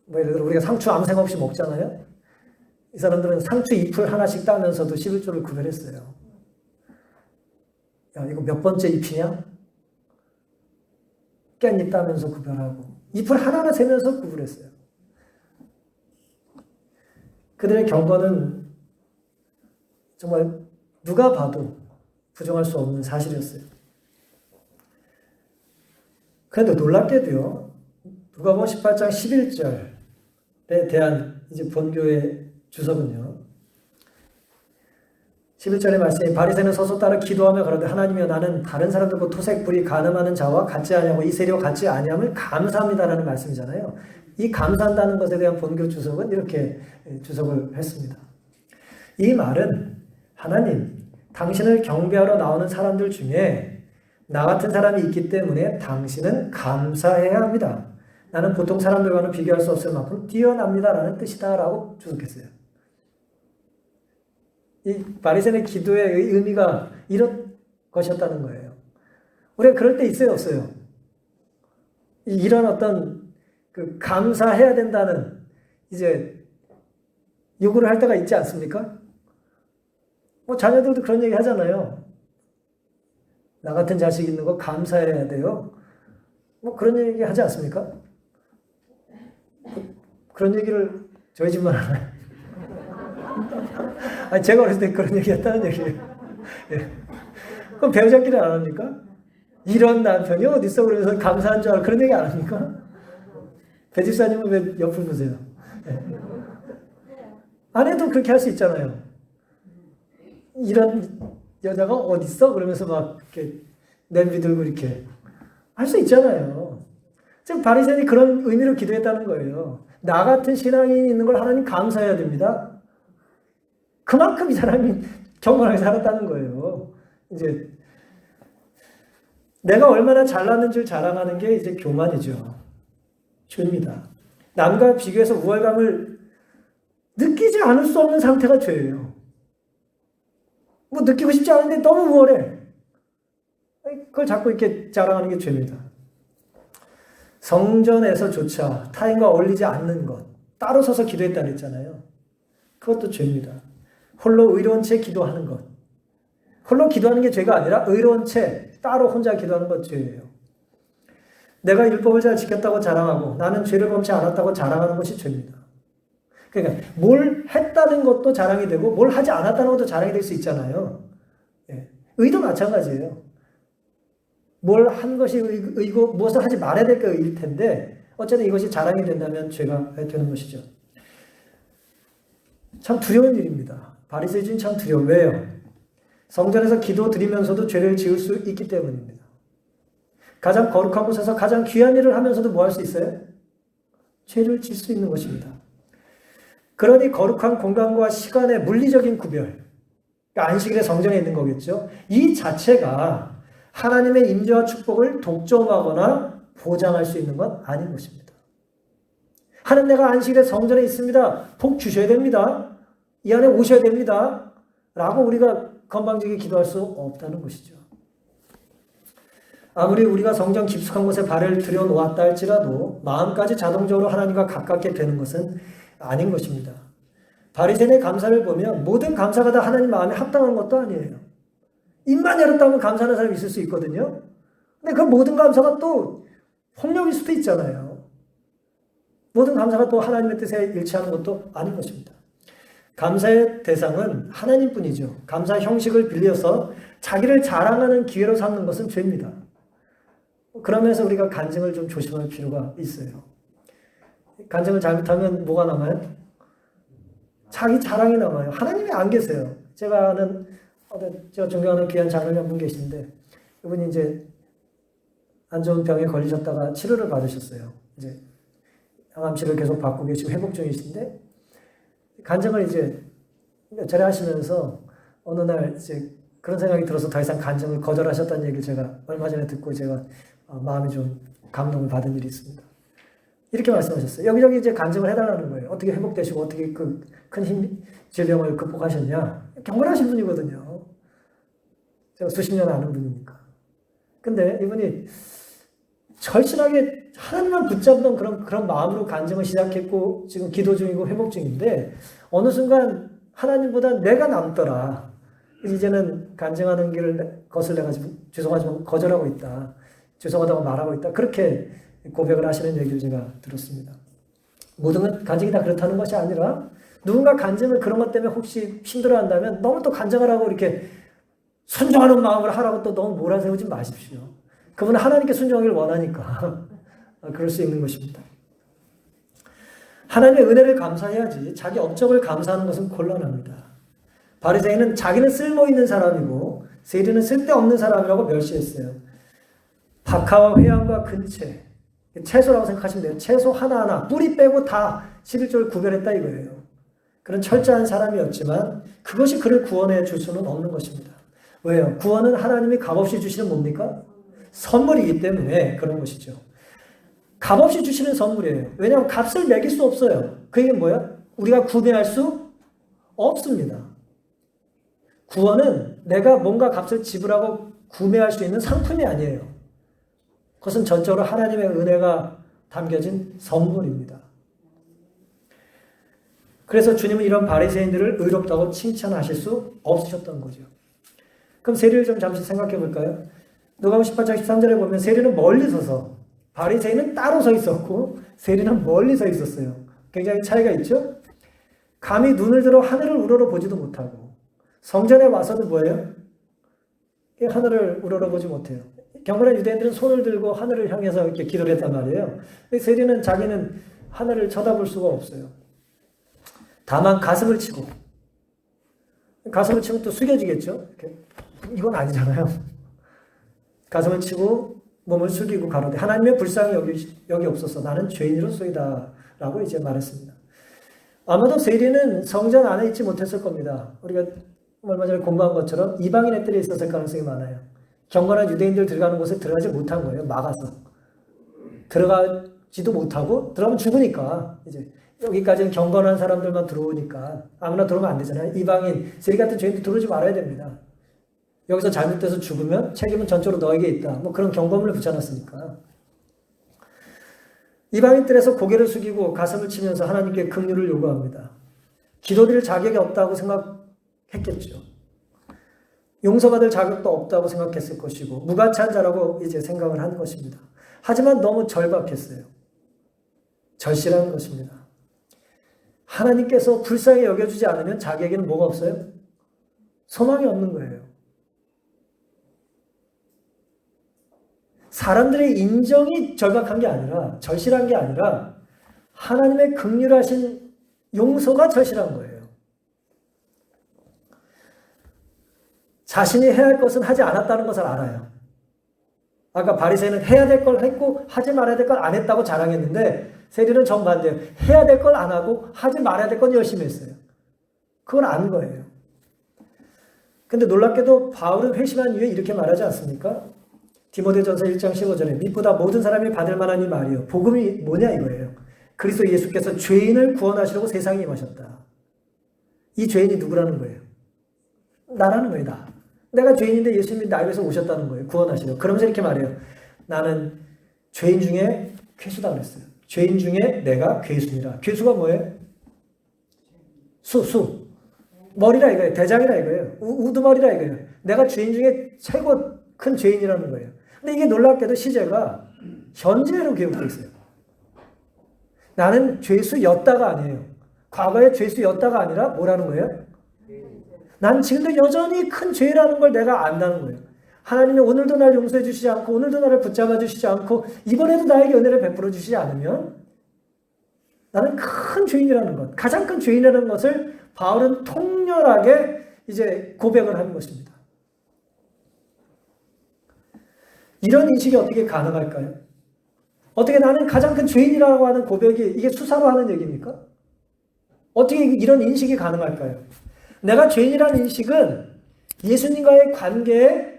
뭐 예를 들어 우리가 상추 아무 생각 없이 먹잖아요. 이 사람들은 상추 잎을 하나씩 따면서도 11조를 구별했어요. 야, 이거 몇 번째 잎이냐? 깻잎 따면서 구별하고 잎을 하나하나 세면서 구분했어요. 그들의 경건은 정말 누가 봐도 부정할 수 없는 사실이었어요. 그런데 놀랍게도요. 누가복음 18장 11절에 대한 이제 본교의 주석은요. 11절의 말씀이 바리새는 서서 따라 기도하며 그러되 하나님이여 나는 다른 사람들과 토색, 불의, 간음하는 자와 같지 아니하고 이 세리와 같지 아니함을 감사합니다라는 말씀이잖아요. 이 감사한다는 것에 대한 본교 주석은 이렇게 주석을 했습니다. 이 말은 하나님, 당신을 경배하러 나오는 사람들 중에 나 같은 사람이 있기 때문에 당신은 감사해야 합니다. 나는 보통 사람들과는 비교할 수 없을 만큼 뛰어납니다라는 뜻이다 라고 주석했어요. 이 바리새인의 기도의 의미가 이런 것이었다는 거예요. 우리가 그럴 때 있어요, 없어요? 이런 어떤 그 감사해야 된다는 이제 요구를 할 때가 있지 않습니까? 뭐 자녀들도 그런 얘기 하잖아요. 나 같은 자식 있는 거 감사해야 돼요. 뭐 그런 얘기 하지 않습니까? 그런 얘기를 저희 집만 하나요? 아니, 제가 어렸을 때 그런 얘기 했다는 얘기예요. 예. 그럼 배우자끼리 안 합니까? 이런 남편이 어딨어? 그러면서 감사한 줄 알아. 그런 얘기 안 합니까? 배집사님은 왜 옆을 보세요? 예. 아내도 그렇게 할 수 있잖아요. 이런 여자가 어딨어? 그러면서 막 이렇게 냄비 들고 이렇게 할 수 있잖아요. 지금 바리새인이 그런 의미로 기도했다는 거예요. 나 같은 신앙인이 있는 걸 하나님 감사해야 됩니다. 그만큼 이 사람이 경건하게 살았다는 거예요. 이제 내가 얼마나 잘났는지를 자랑하는 게 이제 교만이죠. 죄입니다. 남과 비교해서 우월감을 느끼지 않을 수 없는 상태가 죄예요. 뭐 느끼고 싶지 않은데 너무 우월해. 그걸 자꾸 이렇게 자랑하는 게 죄입니다. 성전에서조차 타인과 어울리지 않는 것, 따로 서서 기도했다 그랬잖아요. 그것도 죄입니다. 홀로 의로운 채 기도하는 것. 홀로 기도하는 게 죄가 아니라 의로운 채 따로 혼자 기도하는 것 죄예요. 내가 율법을 잘 지켰다고 자랑하고 나는 죄를 범치 않았다고 자랑하는 것이 죄입니다. 그러니까 뭘 했다는 것도 자랑이 되고 뭘 하지 않았다는 것도 자랑이 될 수 있잖아요. 예. 의도 마찬가지예요. 뭘 한 것이 의고 무엇을 하지 말아야 될 게 의일 텐데 어쨌든 이것이 자랑이 된다면 죄가 되는 것이죠. 참 두려운 일입니다. 바리새인은 참 두려워요. 왜요? 성전에서 기도 드리면서도 죄를 지을 수 있기 때문입니다. 가장 거룩한 곳에서 가장 귀한 일을 하면서도 뭐 할 수 있어요? 죄를 질 수 있는 것입니다. 그러니 거룩한 공간과 시간의 물리적인 구별, 그러니까 안식일의 성전에 있는 거겠죠. 이 자체가 하나님의 임재와 축복을 독점하거나 보장할 수 있는 건 아닌 것입니다. 하나님, 내가 안식일의 성전에 있습니다. 복 주셔야 됩니다. 이 안에 오셔야 됩니다. 라고 우리가 건방지게 기도할 수 없다는 것이죠. 아무리 우리가 성전 깊숙한 곳에 발을 들여놓았다 할지라도 마음까지 자동적으로 하나님과 가깝게 되는 것은 아닌 것입니다. 바리새인의 감사를 보면 모든 감사가 다 하나님 마음에 합당한 것도 아니에요. 입만 열었다면 감사하는 사람이 있을 수 있거든요. 근데 그 모든 감사가 또 폭력일 수도 있잖아요. 모든 감사가 또 하나님의 뜻에 일치하는 것도 아닌 것입니다. 감사의 대상은 하나님뿐이죠. 감사 형식을 빌려서 자기를 자랑하는 기회로 삼는 것은 죄입니다. 그러면서 우리가 간증을 좀 조심할 필요가 있어요. 간증을 잘못하면 뭐가 남아요? 자기 자랑이 남아요. 하나님이 안 계세요. 제가 아는, 제가 존경하는 귀한 자매님 한 분 계신데, 이분이 이제 안 좋은 병에 걸리셨다가 치료를 받으셨어요. 이제 항암치료를 계속 받고 계시고 회복 중이신데, 간증을 이제 몇 차례 하시면서 어느 날 이제 그런 생각이 들어서 더 이상 간증을 거절하셨다는 얘기를 제가 얼마 전에 듣고 제가 마음이 좀 감동을 받은 일이 있습니다. 이렇게 말씀하셨어요. 여기저기 이제 간증을 해달라는 거예요. 어떻게 회복되시고 어떻게 그 큰 질병을 극복하셨냐. 경건하신 분이거든요. 제가 수십 년 아는 분이니까. 근데 이분이 절실하게 하나님만 붙잡는 그런 마음으로 간증을 시작했고 지금 기도 중이고 회복 중인데 어느 순간 하나님보다 내가 남더라. 이제는 간증하는 것을 내가 죄송하지만 거절하고 있다. 죄송하다고 말하고 있다. 그렇게 고백을 하시는 얘기를 제가 들었습니다. 모든 간증이 다 그렇다는 것이 아니라 누군가 간증을 그런 것 때문에 혹시 힘들어한다면 너무 또 간증을 하고 이렇게 순종하는 마음을 하라고 또 너무 몰아세우지 마십시오. 그분은 하나님께 순종하기를 원하니까 그럴 수 있는 것입니다. 하나님의 은혜를 감사해야지 자기 업적을 감사하는 것은 곤란합니다. 바리새인은 자기는 쓸모있는 사람이고 세리는 쓸데없는 사람이라고 멸시했어요. 박하와 회양과 근채, 채소라고 생각하시면 돼요. 채소 하나하나 뿌리 빼고 다 11조를 구별했다 이거예요. 그런 철저한 사람이었지만 그것이 그를 구원해 줄 수는 없는 것입니다. 왜요? 구원은 하나님이 값없이 주시는 뭡니까? 선물이기 때문에 그런 것이죠. 값없이 주시는 선물이에요. 왜냐하면 값을 매길 수 없어요. 그게 뭐야? 우리가 구매할 수 없습니다. 구원은 내가 뭔가 값을 지불하고 구매할 수 있는 상품이 아니에요. 그것은 전적으로 하나님의 은혜가 담겨진 선물입니다. 그래서 주님은 이런 바리새인들을 의롭다고 칭찬하실 수 없으셨던 거죠. 그럼 세리를 좀 잠시 생각해 볼까요? 누가복음 18장 13절에 보면 세리는 멀리 서서 바리새인은 따로 서 있었고 세리는 멀리 서 있었어요. 굉장히 차이가 있죠? 감히 눈을 들어 하늘을 우러러 보지도 못하고 성전에 와서도 뭐예요? 하늘을 우러러 보지 못해요. 경건한 유대인들은 손을 들고 하늘을 향해서 이렇게 기도를 했단 말이에요. 세리는 자기는 하늘을 쳐다볼 수가 없어요. 다만 가슴을 치고 또 숙여지겠죠? 이렇게. 이건 아니잖아요. 가슴을 치고 몸을 숙이고 가로되 하나님의 불쌍히 여기 없어서 나는 죄인으로소이다 라고 이제 말했습니다. 아마도 세리는 성전 안에 있지 못했을 겁니다. 우리가 얼마 전에 공부한 것처럼 이방인 애들이 있었을 가능성이 많아요. 경건한 유대인들 들어가는 곳에 들어가지 못한 거예요. 막아서. 들어가지도 못하고 들어가면 죽으니까 이제 여기까지는 경건한 사람들만 들어오니까 아무나 들어오면 안 되잖아요. 이방인, 세리 같은 죄인들 들어오지 말아야 됩니다. 여기서 잘못돼서 죽으면 책임은 전적으로 너에게 있다. 뭐 그런 경고문을 붙여놨으니까. 이방인들에서 고개를 숙이고 가슴을 치면서 하나님께 긍휼을 요구합니다. 기도드릴 자격이 없다고 생각했겠죠. 용서받을 자격도 없다고 생각했을 것이고 무가치한 자라고 이제 생각을 한 것입니다. 하지만 너무 절박했어요. 절실한 것입니다. 하나님께서 불쌍히 여겨주지 않으면 자기에게는 뭐가 없어요? 소망이 없는 거예요. 사람들의 인정이 절박한 게 아니라 절실한 게 아니라 하나님의 긍휼하신 용서가 절실한 거예요. 자신이 해야 할 것은 하지 않았다는 것을 알아요. 아까 바리새인은 해야 될 걸 했고 하지 말아야 될 걸 안 했다고 자랑했는데 세리는 정반대예요. 해야 될 걸 안 하고 하지 말아야 될 건 열심히 했어요. 그걸 아는 거예요. 근데 놀랍게도 바울은 회심한 이후에 이렇게 말하지 않습니까? 디모데전서 1장 15절에 믿보다 모든 사람이 받을 만한 이 말이요. 복음이 뭐냐 이거예요. 그리스도 예수께서 죄인을 구원하시려고 세상에 임하셨다. 이 죄인이 누구라는 거예요? 나라는 거예요. 나. 내가 죄인인데 예수님이 나를 위해서 오셨다는 거예요. 구원하시려고. 그러면서 이렇게 말해요. 나는 죄인 중에 괴수다 그랬어요. 죄인 중에 내가 괴수니라. 괴수가 뭐예요? 수. 머리라 이거예요. 대장이라 이거예요. 우두머리라 이거예요. 내가 죄인 중에 최고 큰 죄인이라는 거예요. 근데 이게 놀랍게도 시제가 현재로 기록되어 있어요. 나는 죄수였다가 아니에요. 과거에 죄수였다가 아니라 뭐라는 거예요? 난 지금도 여전히 큰 죄라는 걸 내가 안다는 거예요. 하나님이 오늘도 날 용서해 주시지 않고 오늘도 나를 붙잡아 주시지 않고 이번에도 나에게 은혜를 베풀어 주시지 않으면 나는 큰 죄인이라는 것, 가장 큰 죄인이라는 것을 바울은 통렬하게 이제 고백을 하는 것입니다. 이런 인식이 어떻게 가능할까요? 어떻게 나는 가장 큰 죄인이라고 하는 고백이 이게 수사로 하는 얘기입니까? 어떻게 이런 인식이 가능할까요? 내가 죄인이라는 인식은 예수님과의 관계에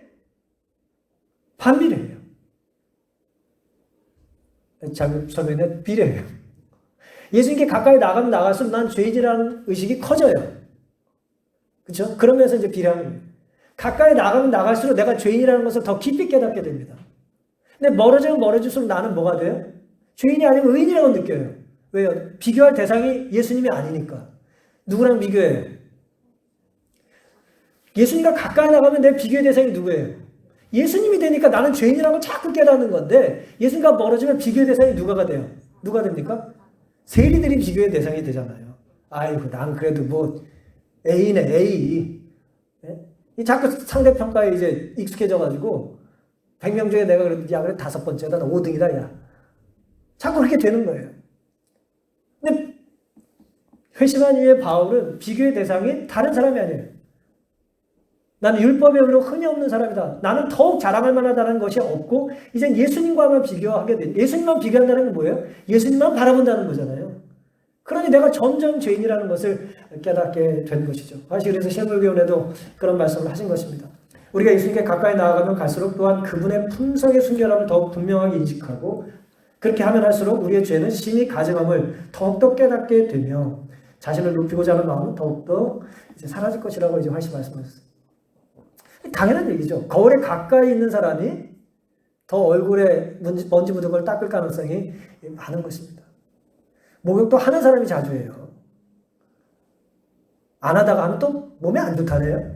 반비례해요. 잘못 설명해 비례해요. 예수님께 가까이 나가면 나갈수록 난 죄인이라는 의식이 커져요. 그렇죠? 그러면서 이제 비례하는 거예요. 가까이 나가면 나갈수록 내가 죄인이라는 것을 더 깊이 깨닫게 됩니다. 근데 멀어지면 멀어질수록 나는 뭐가 돼요? 죄인이 아니고 의인이라고 느껴요. 왜요? 비교할 대상이 예수님이 아니니까. 누구랑 비교해요? 예수님과 가까이 나가면 내 비교의 대상이 누구예요? 예수님이 되니까 나는 죄인이라고 자꾸 깨닫는 건데 예수님과 멀어지면 비교의 대상이 누가 돼요? 누가 됩니까? 세리들이 비교의 대상이 되잖아요. 아이고 난 그래도 뭐 A네 A. 이 자꾸 상대평가에 이제 익숙해져가지고 100명 중에 내가 그래도 야 그래 5번째다 나 5등이다 야. 자꾸 그렇게 되는 거예요. 근데 회심한 이후에 바울은 비교의 대상이 다른 사람이 아니에요. 나는 율법의 의로 흔히 없는 사람이다. 나는 더욱 자랑할 만하다는 것이 없고 이제 예수님과만 비교하게 돼. 예수님만 비교한다는 건 뭐예요? 예수님만 바라본다는 거잖아요. 그러니 내가 점점 죄인이라는 것을 깨닫게 되는 것이죠. 사실 그래서 실물교훈에도 그런 말씀을 하신 것입니다. 우리가 예수님께 가까이 나아가면 갈수록 또한 그분의 품성의 순결함을 더욱 분명하게 인식하고 그렇게 하면 할수록 우리의 죄는 심히 가증함을 더욱더 깨닫게 되며 자신을 높이고자 하는 마음은 더욱더 이제 사라질 것이라고 이제 훨씬 말씀하셨어요. 당연한 얘기죠. 거울에 가까이 있는 사람이 더 얼굴에 먼지 묻은 걸 닦을 가능성이 많은 것입니다. 목욕도 하는 사람이 자주 해요. 안 하다가 하면 또 몸에 안 좋다네요.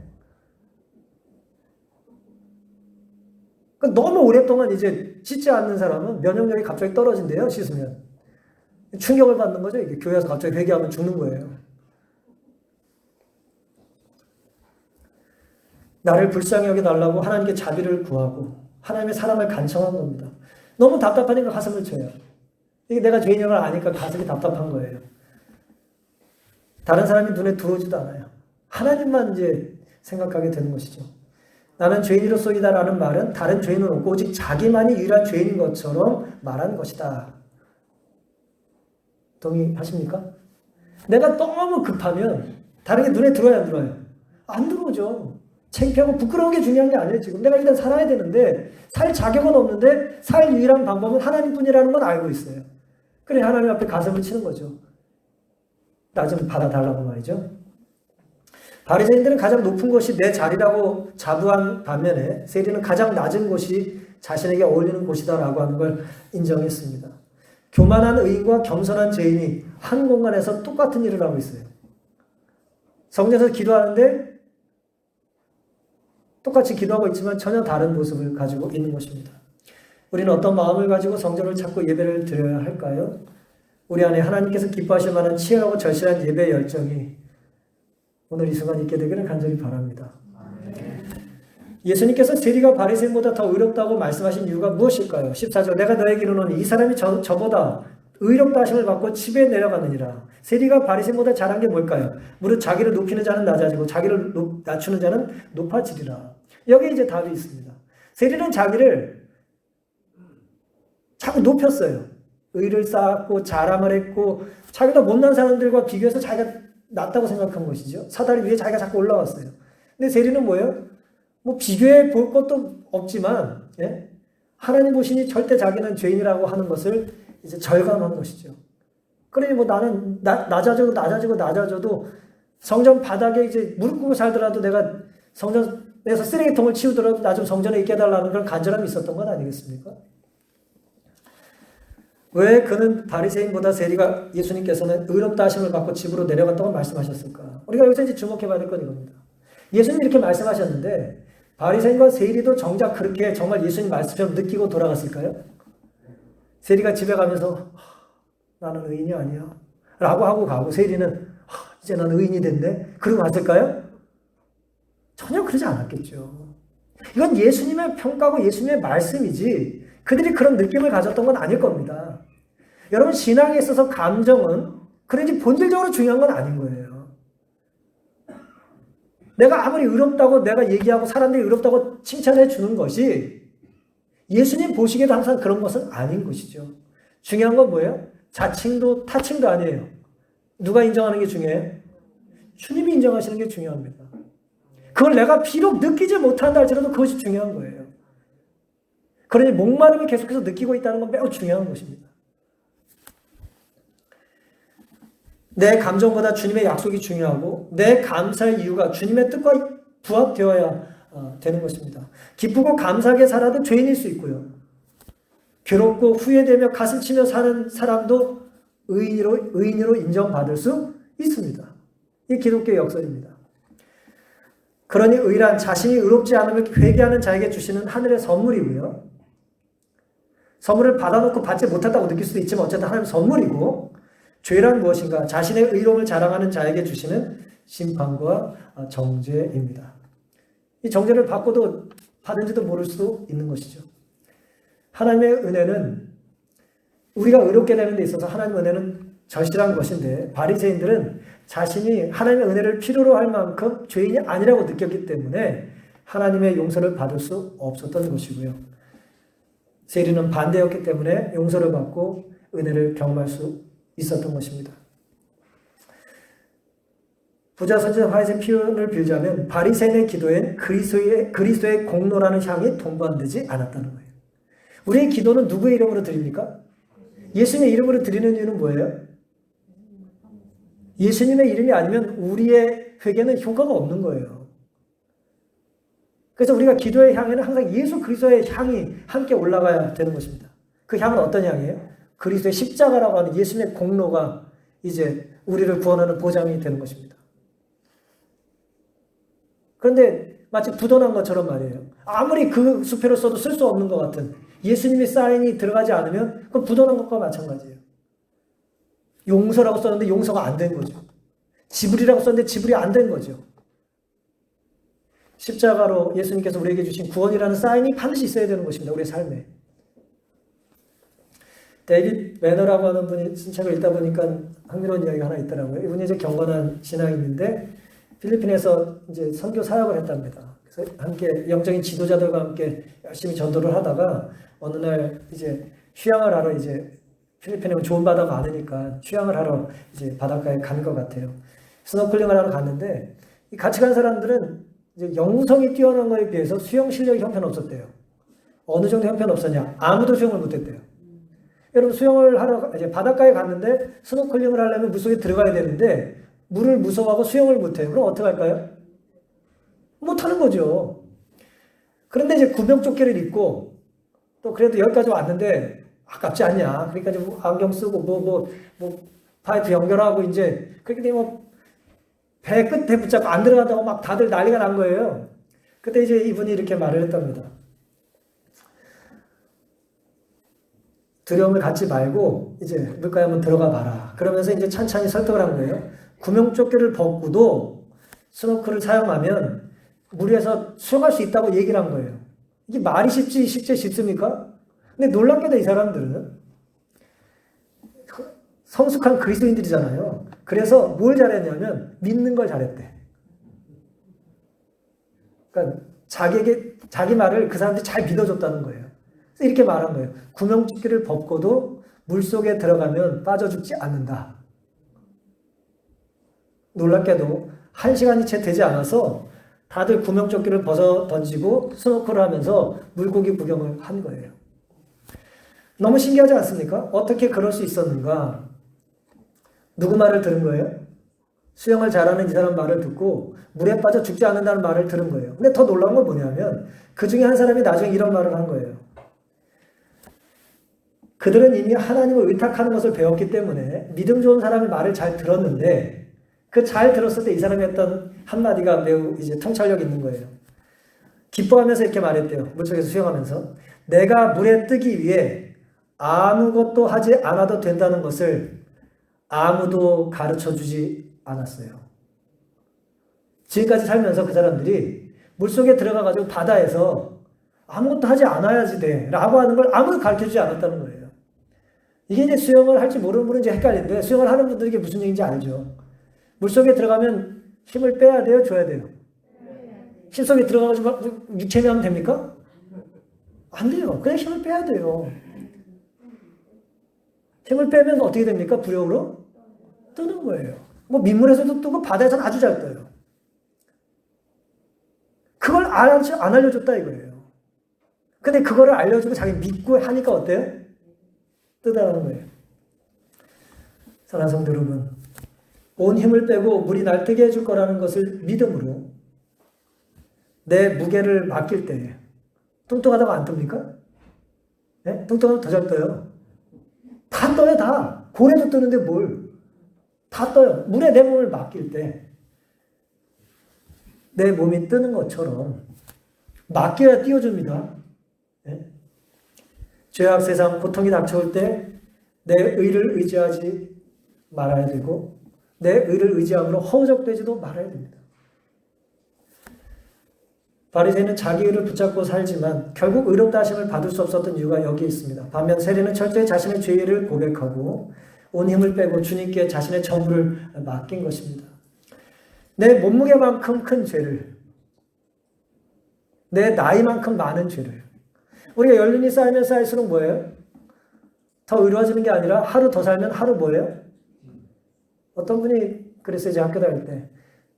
너무 오랫동안 이제 씻지 않는 사람은 면역력이 갑자기 떨어진대요. 씻으면. 충격을 받는 거죠. 이게 교회에서 갑자기 회개하면 죽는 거예요. 나를 불쌍히 여겨달라고 하나님께 자비를 구하고 하나님의 사랑을 간청한 겁니다. 너무 답답하니까 가슴을 쳐요. 이게 내가 죄인인 걸 아니까 가슴이 답답한 거예요. 다른 사람이 눈에 들어오지도 않아요. 하나님만 이제 생각하게 되는 것이죠. 나는 죄인으로서이다라는 말은 다른 죄인은 없고 오직 자기만이 유일한 죄인인 것처럼 말한 것이다. 동의하십니까? 내가 너무 급하면 다른 게 눈에 들어야 안 들어요? 안 들어오죠. 창피하고 부끄러운 게 중요한 게 아니에요. 지금 내가 일단 살아야 되는데 살 자격은 없는데 살 유일한 방법은 하나님뿐이라는 건 알고 있어요. 그래 하나님 앞에 가슴을 치는 거죠. 나 좀 받아달라고 말이죠. 바리새인들은 가장 높은 곳이 내 자리라고 자부한 반면에 세리는 가장 낮은 곳이 자신에게 어울리는 곳이다라고 하는 걸 인정했습니다. 교만한 의인과 겸손한 죄인이 한 공간에서 똑같은 일을 하고 있어요. 성전에서 기도하는데 똑같이 기도하고 있지만 전혀 다른 모습을 가지고 있는 것입니다. 우리는 어떤 마음을 가지고 성전을 찾고 예배를 드려야 할까요? 우리 안에 하나님께서 기뻐하실 만한 치열하고 절실한 예배 열정이 오늘 이 순간 있게 되기를 간절히 바랍니다. 예수님께서 세리가 바리새인보다 더 의롭다고 말씀하신 이유가 무엇일까요? 14절 내가 너에게 이르노니 이 사람이 저보다 의롭다 하심을 받고 집에 내려가느니라. 세리가 바리새인보다 잘한 게 뭘까요? 무릇 자기를 높이는 자는 낮아지고 자기를 낮추는 자는 높아지리라. 여기 이제 답이 있습니다. 세리는 자기를 자꾸 높였어요. 의를 쌓았고 자랑을 했고 자기가 못난 사람들과 비교해서 자기가 낫다고 생각한 것이죠. 사다리 위에 자기가 자꾸 올라왔어요. 근데 세리는 뭐예요? 뭐 비교해 볼 것도 없지만 예? 하나님 보시니 절대 자기는 죄인이라고 하는 것을 이제 절감한 것이죠. 그러니 뭐 나는 낮아져도 성전 바닥에 이제 무릎 꿇고 살더라도 내가 성전에서 쓰레기통을 치우더라도 나 좀 성전에 있게 해달라는 그런 간절함이 있었던 건 아니겠습니까? 왜 그는 바리새인보다 세리가 예수님께서는 의롭다 하심을 받고 집으로 내려갔다고 말씀하셨을까? 우리가 여기서 이제 주목해 봐야 될 건 이겁니다. 예수님 이렇게 말씀하셨는데 바리새인과 세리도 정작 그렇게 정말 예수님 말씀처럼 느끼고 돌아갔을까요? 세리가 집에 가면서 나는 의인이 아니야 라고 하고 가고 세리는 이제 난 의인이 됐네 그러고 갔을까요? 전혀 그러지 않았겠죠. 이건 예수님의 평가고 예수님의 말씀이지 그들이 그런 느낌을 가졌던 건 아닐 겁니다. 여러분 신앙에 있어서 감정은 그런지 본질적으로 중요한 건 아닌 거예요. 내가 아무리 의롭다고 내가 얘기하고 사람들이 의롭다고 칭찬해 주는 것이 예수님 보시기에도 항상 그런 것은 아닌 것이죠. 중요한 건 뭐예요? 자칭도 타칭도 아니에요. 누가 인정하는 게 중요해요? 주님이 인정하시는 게 중요합니다. 그걸 내가 비록 느끼지 못한다 할지라도 그것이 중요한 거예요. 그러니 목마름을 계속해서 느끼고 있다는 건 매우 중요한 것입니다. 내 감정보다 주님의 약속이 중요하고 내 감사의 이유가 주님의 뜻과 부합되어야 되는 것입니다. 기쁘고 감사하게 살아도 죄인일 수 있고요. 괴롭고 후회되며 가슴 치며 사는 사람도 의인으로 인정받을 수 있습니다. 이 기독교의 역설입니다. 그러니 의란 자신이 의롭지 않음을 회개하는 자에게 주시는 하늘의 선물이고요. 선물을 받아놓고 받지 못했다고 느낄 수도 있지만 어쨌든 하나님의 선물이고 죄란 무엇인가? 자신의 의로움을 자랑하는 자에게 주시는 심판과 정죄입니다. 이 정죄를 받고도 받은지도 모를 수도 있는 것이죠. 하나님의 은혜는 우리가 의롭게 되는 데 있어서 하나님의 은혜는 절실한 것인데 바리새인들은 자신이 하나님의 은혜를 필요로 할 만큼 죄인이 아니라고 느꼈기 때문에 하나님의 용서를 받을 수 없었던 것이고요. 세리는 반대였기 때문에 용서를 받고 은혜를 경험할 수 있었던 것입니다. 부자 선지자 화이트의 표현을 빌자면 바리새인의 기도엔 그리스도의 공로라는 향이 동반되지 않았다는 거예요. 우리의 기도는 누구의 이름으로 드립니까? 예수님의 이름으로 드리는 이유는 뭐예요? 예수님의 이름이 아니면 우리의 회개는 효과가 없는 거예요. 그래서 우리가 기도의 향에는 항상 예수 그리스도의 향이 함께 올라가야 되는 것입니다. 그 향은 어떤 향이에요? 그리스도의 십자가라고 하는 예수님의 공로가 이제 우리를 구원하는 보장이 되는 것입니다. 그런데 마치 부도난 것처럼 말이에요. 아무리 그 수표를 써도 쓸 수 없는 것 같은 예수님의 사인이 들어가지 않으면 그건 부도난 것과 마찬가지예요. 용서라고 썼는데 용서가 안 된 거죠. 지불이라고 썼는데 지불이 안 된 거죠. 십자가로 예수님께서 우리에게 주신 구원이라는 사인이 반드시 있어야 되는 것입니다. 우리의 삶에. 데이빗 매너라고 하는 분이 쓴 책을 읽다 보니까 흥미로운 이야기가 하나 있더라고요. 이분이 이제 경건한 신앙인인데 필리핀에서 이제 선교 사역을 했답니다. 그래서 함께 영적인 지도자들과 함께 열심히 전도를 하다가 어느 날 이제 휴양을 하러 이제 필리핀에 좋은 바다 많으니까 휴양을 하러 이제 바닷가에 간 것 같아요. 스노클링을 하러 갔는데 이 같이 간 사람들은 이제 영성이 뛰어난 거에 비해서 수영 실력이 형편없었대요. 어느 정도 형편없었냐? 아무도 수영을 못했대요. 여러분 수영을 하러 이제 바닷가에 갔는데 스노클링을 하려면 물속에 들어가야 되는데 물을 무서워하고 수영을 못해요. 그럼 어떻게 할까요? 못하는 거죠. 그런데 이제 구명조끼를 입고 또 그래도 여기까지 왔는데 아깝지 않냐. 그러니까 이제 안경 쓰고 파이프 연결하고 이제 그렇게 되면 배 끝에 붙잡고 안 들어간다고 막 다들 난리가 난 거예요. 그때 이제 이분이 이렇게 말을 했답니다. 두려움을 갖지 말고 이제 물가에 한번 들어가 봐라. 그러면서 이제 찬찬히 설득을 한 거예요. 구명조끼를 벗고도 스노클을 사용하면 물에서 수영할 수 있다고 얘기를 한 거예요. 이게 말이 쉽습니까? 근데 놀랍게도 이 사람들은 성숙한 그리스도인들이잖아요. 그래서 뭘 잘했냐면 믿는 걸 잘했대. 그러니까 자기 말을 그 사람들이 잘 믿어줬다는 거예요. 그래서 이렇게 말한 거예요. 구명조끼를 벗고도 물속에 들어가면 빠져 죽지 않는다. 놀랍게도 1시간이 채 되지 않아서 다들 구명조끼를 벗어 던지고 스노클을 하면서 물고기 구경을 한 거예요. 너무 신기하지 않습니까? 어떻게 그럴 수 있었는가? 누구 말을 들은 거예요? 수영을 잘하는 이 사람 말을 듣고 물에 빠져 죽지 않는다는 말을 들은 거예요. 근데 더 놀라운 건 뭐냐면 그 중에 한 사람이 나중에 이런 말을 한 거예요. 그들은 이미 하나님을 의탁하는 것을 배웠기 때문에 믿음 좋은 사람의 말을 잘 들었는데 그 잘 들었을 때 이 사람이 했던 한마디가 매우 이제 통찰력 있는 거예요. 기뻐하면서 이렇게 말했대요. 물속에서 수영하면서. 내가 물에 뜨기 위해 아무것도 하지 않아도 된다는 것을 아무도 가르쳐 주지 않았어요. 지금까지 살면서 그 사람들이 물속에 들어가가지고 바다에서 아무것도 하지 않아야지 돼 라고 하는 걸 아무도 가르쳐 주지 않았다는 거예요. 이게 이제 수영을 할지 모르는 분은 이제 헷갈리는데 수영을 하는 분들에게 무슨 얘기인지 알죠. 물속에 들어가면 힘을 빼야 돼요? 줘야 돼요? 힘속에 들어가가지고 육체미하면 됩니까? 안 돼요. 그냥 힘을 빼야 돼요. 힘을 빼면 어떻게 됩니까? 부력으로 뜨는 거예요. 뭐 민물에서도 뜨고 바다에서는 아주 잘 떠요. 그걸 안 알려줬다 이거예요. 근데 그거를 알려주고 자기 믿고 하니까 어때요? 뜨다라는 거예요. 사랑하는 성도 여러분, 온 힘을 빼고 물이 날 뜨게 해줄 거라는 것을 믿음으로 내 무게를 맡길 때 뚱뚱하다고 안 뜹니까? 네? 뚱뚱하면 더 잘 떠요. 다 떠요, 다. 고래도 뜨는데 뭘. 다 떠요. 물에 내 몸을 맡길 때 내 몸이 뜨는 것처럼 맡겨야 띄워줍니다. 네? 죄악 세상 고통이 닥쳐올 때 내 의를 의지하지 말아야 되고 내 의를 의지함으로 허우적대지도 말아야 됩니다. 바리새인은 자기 의를 붙잡고 살지만 결국 의롭다 하심을 받을 수 없었던 이유가 여기에 있습니다. 반면 세리는 철저히 자신의 죄를 고백하고 온 힘을 빼고 주님께 자신의 전부를 맡긴 것입니다. 내 몸무게만큼 큰 죄를, 내 나이만큼 많은 죄를, 우리가 연륜이 쌓이면 쌓일수록 뭐예요? 더 의로워지는 게 아니라 하루 더 살면 하루 뭐예요? 어떤 분이 그랬어요. 이제 학교 다닐 때.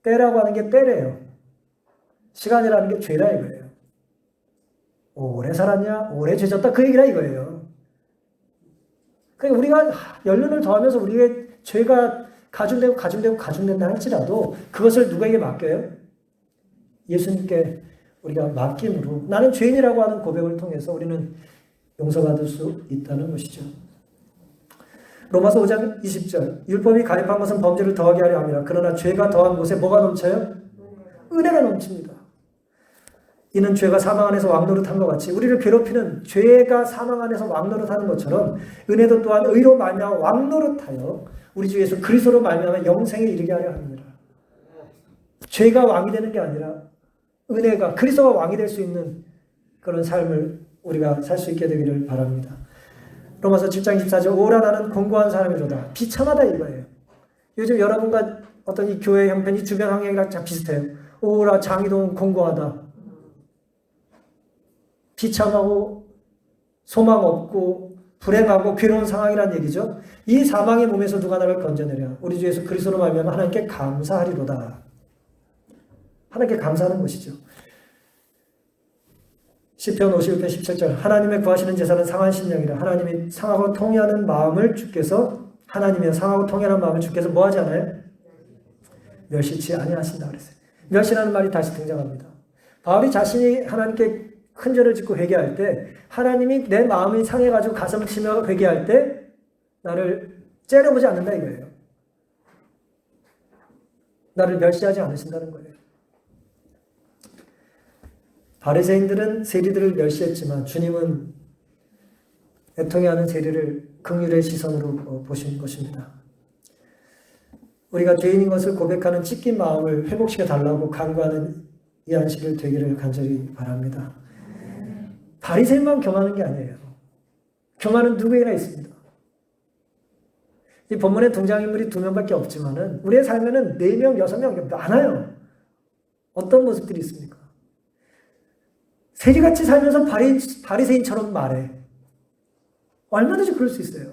때라고 하는 게 때래요. 시간이라는 게 죄라 이거예요. 오래 살았냐? 오래 죄졌다. 그 얘기라 이거예요. 그러니까 우리가 연륜을 더하면서 우리의 죄가 가중된다 할지라도 그것을 누구에게 맡겨요? 예수님께 우리가 맡김으로 나는 죄인이라고 하는 고백을 통해서 우리는 용서받을 수 있다는 것이죠. 로마서 5장 20절 율법이 가입한 것은 범죄를 더하게 하려 함이라. 그러나 죄가 더한 곳에 뭐가 넘쳐요? 은혜가 넘칩니다. 이는 죄가 사망 안에서 왕노릇한 것 같이 우리를 괴롭히는 죄가 사망 안에서 왕노릇하는 것처럼 은혜도 또한 의로 말미암아 왕노릇하여 우리 주 예수 그리스도로 말미암아 영생에 이르게 하려 합니다. 죄가 왕이 되는 게 아니라 은혜가 그리스도가 왕이 될 수 있는 그런 삶을 우리가 살 수 있게 되기를 바랍니다. 로마서 7장 24절 오라 나는 공고한 사람이로다. 비참하다 이거예요. 요즘 여러분과 어떤 이 교회 형편이 주변 환경이랑 참 비슷해요. 오라 장이동 공고하다. 비참하고 소망 없고 불행하고 괴로운 상황이란 얘기죠. 이 사망의 몸에서 누가 나를 건져내랴. 우리 주 예수 그리스도로 말미암아 하나님께 감사하리로다. 하나님께 감사하는 것이죠. 시편 51편 17절 하나님의 구하시는 제사는 상한 심령이라. 하나님이 상하고 통회하는 마음을 주께서 하나님이여 상하고 통회하는 마음을 주께서 뭐 하지 않아요? 멸시치 아니하신다 그랬어요. 멸시라는 말이 다시 등장합니다. 바울이 자신이 하나님께 큰 죄를 짓고 회개할 때 하나님이 내 마음이 상해가지고 가슴을 치며 회개할 때 나를 째려보지 않는다 이거예요. 나를 멸시하지 않으신다는 거예요. 바리새인들은 세리들을 멸시했지만 주님은 애통해하는 세리를 긍휼의 시선으로 보신 것입니다. 우리가 죄인인 것을 고백하는 찢긴 마음을 회복시켜 달라고 간구하는 이 안식일 되기를 간절히 바랍니다. 바리새인만 경하는 게 아니에요. 경하는 누구에나 있습니다. 이 본문에 등장인물이 2명밖에 없지만은 우리의 삶에는 4명, 6명 많아요. 어떤 모습들이 있습니까? 세리같이 살면서 바리새인처럼 말해. 얼마든지 그럴 수 있어요.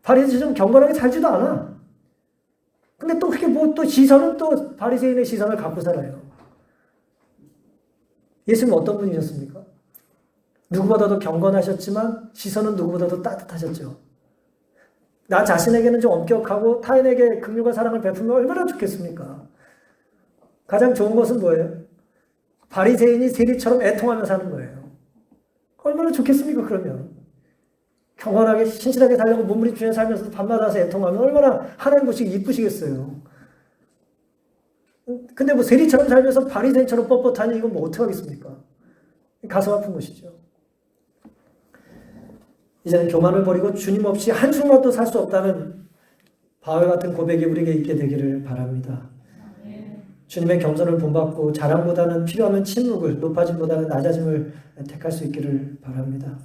바리새인처럼 경건하게 살지도 않아. 근데 또 그렇게 뭐 또 시선은 또 바리새인의 시선을 갖고 살아요. 예수님 어떤 분이셨습니까? 누구보다도 경건하셨지만 시선은 누구보다도 따뜻하셨죠. 나 자신에게는 좀 엄격하고 타인에게 긍휼과 사랑을 베풀면 얼마나 좋겠습니까? 가장 좋은 것은 뭐예요? 바리새인이 세리처럼 애통하며 사는 거예요. 얼마나 좋겠습니까, 그러면? 경건하게 신실하게 살려고 몸부림치며 살면서 밤마다 와서 애통하면 얼마나 하나님 보시기 이쁘시겠어요. 근데 뭐 세리처럼 살면서 바리새인처럼 뻣뻣하니 이건 뭐 어떻게 하겠습니까? 가슴 아픈 것이죠. 이제는 교만을 버리고 주님 없이 한순간도 살 수 없다는 바울 같은 고백이 우리에게 있게 되기를 바랍니다. 주님의 겸손을 본받고 자랑보다는 필요하면 침묵을, 높아짐보다는 낮아짐을 택할 수 있기를 바랍니다.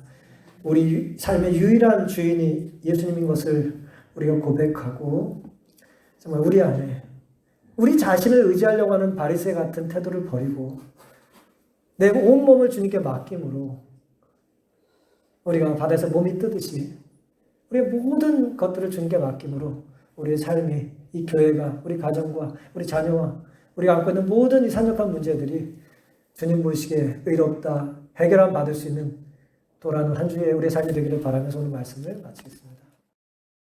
우리 삶의 유일한 주인이 예수님인 것을 우리가 고백하고 정말 우리 안에 우리 자신을 의지하려고 하는 바리새 같은 태도를 버리고 내 온몸을 주님께 맡김으로 우리가 바다에서 몸이 뜨듯이 우리의 모든 것들을 주님께 맡김으로 우리의 삶이, 이 교회가, 우리 가정과 우리 자녀와 우리가 안고 있는 모든 이 산적한 문제들이 주님 보시기에 의롭다, 해결함 받을 수 있는 돌아오는 한 주의 우리의 삶이 되기를 바라면서 오늘 말씀을 마치겠습니다.